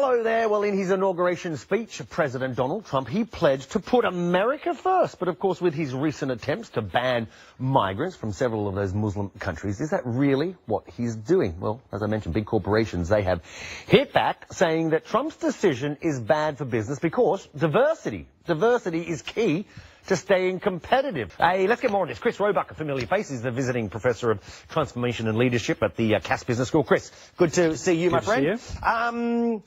Hello there. Well, in his inauguration speech, President Donald Trump, he pledged to put America first. But of course, with his recent attempts to ban migrants from several of those Muslim countries, is that really what he's doing? Well, as I mentioned, big corporations, they have hit back saying that Trump's decision is bad for business because diversity is key to staying competitive. Hey, let's get more on this. Chris Roebuck, a familiar face, is the visiting professor of transformation and leadership at the Cass Business School. Chris, good to see you, my friend. Good to see you.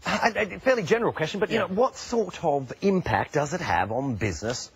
A fairly general question, but, you know, what sort of impact does it have on business,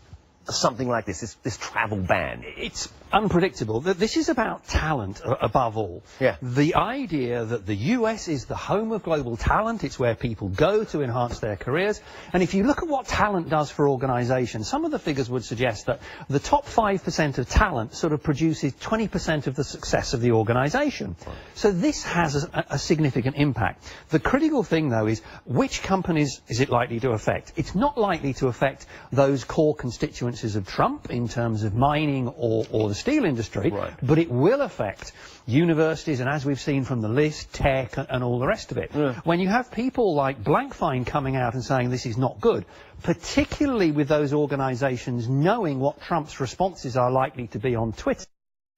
something like this travel ban? It's unpredictable. This is about talent above all. Yeah. The idea that the US is the home of global talent, it's where people go to enhance their careers. And if you look at what talent does for organizations, some of the figures would suggest that the top 5% of talent sort of produces 20% of the success of the organization. Right. So this has a significant impact. The critical thing, though, is which companies is it likely to affect? It's not likely to affect those core constituencies of Trump in terms of mining or the steel industry, right, but it will affect universities and, as we've seen from the list, tech and all the rest of it. Yeah. When you have people like Blankfein coming out and saying this is not good, particularly with those organizations knowing what Trump's responses are likely to be on Twitter,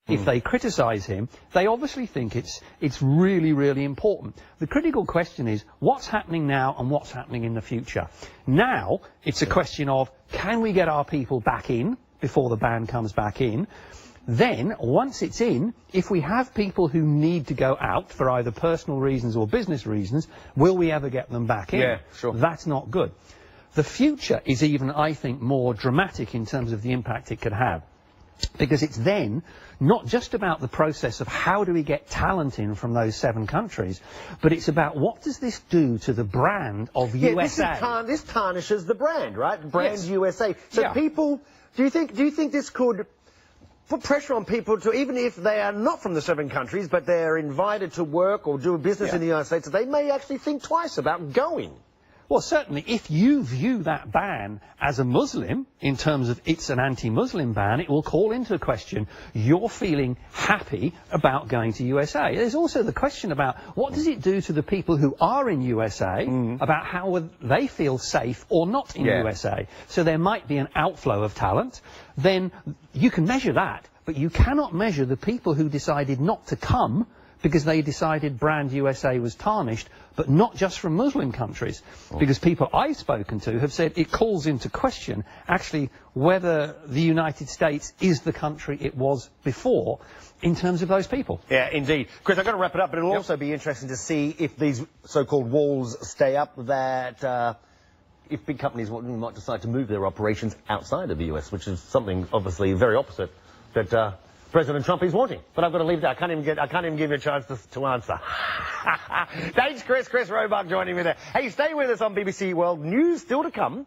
if they criticize him, they obviously think it's really, really important. The critical question is what's happening now and what's happening in the future. Now, it's a question of, can we get our people back in before the ban comes back in? Then, once it's in, if we have people who need to go out for either personal reasons or business reasons, will we ever get them back in? Yeah, sure. That's not good. The future is even, I think, more dramatic in terms of the impact it could have. Because it's then not just about the process of how do we get talent in from those 7 countries, but it's about what does this do to the brand of USA. This tarnishes the brand, right? Brand yes. USA. So yeah. People, do you think this could put pressure on people to, even if they are not from the 7 countries, but they're invited to work or do business in the United States, they may actually think twice about going? Well, certainly, if you view that ban as a Muslim, in terms of it's an anti-Muslim ban, it will call into question your feeling happy about going to USA. There's also the question about what does it do to the people who are in USA, about how they feel safe or not in USA. So there might be an outflow of talent. Then you can measure that, but you cannot measure the people who decided not to come because they decided brand USA was tarnished, but not just from Muslim countries. Because people I've spoken to have said it calls into question, actually, whether the United States is the country it was before in terms of those people. Yeah, indeed. Chris, I've got to wrap it up, but it'll also be interesting to see if these so-called walls stay up, that if big companies might decide to move their operations outside of the US, which is something, obviously, very opposite that President Trump is wanting. But I've got to leave that. I can't even give you a chance to answer. Thanks, Chris. Chris Roebuck joining me there. Hey, stay with us on BBC World News, still to come.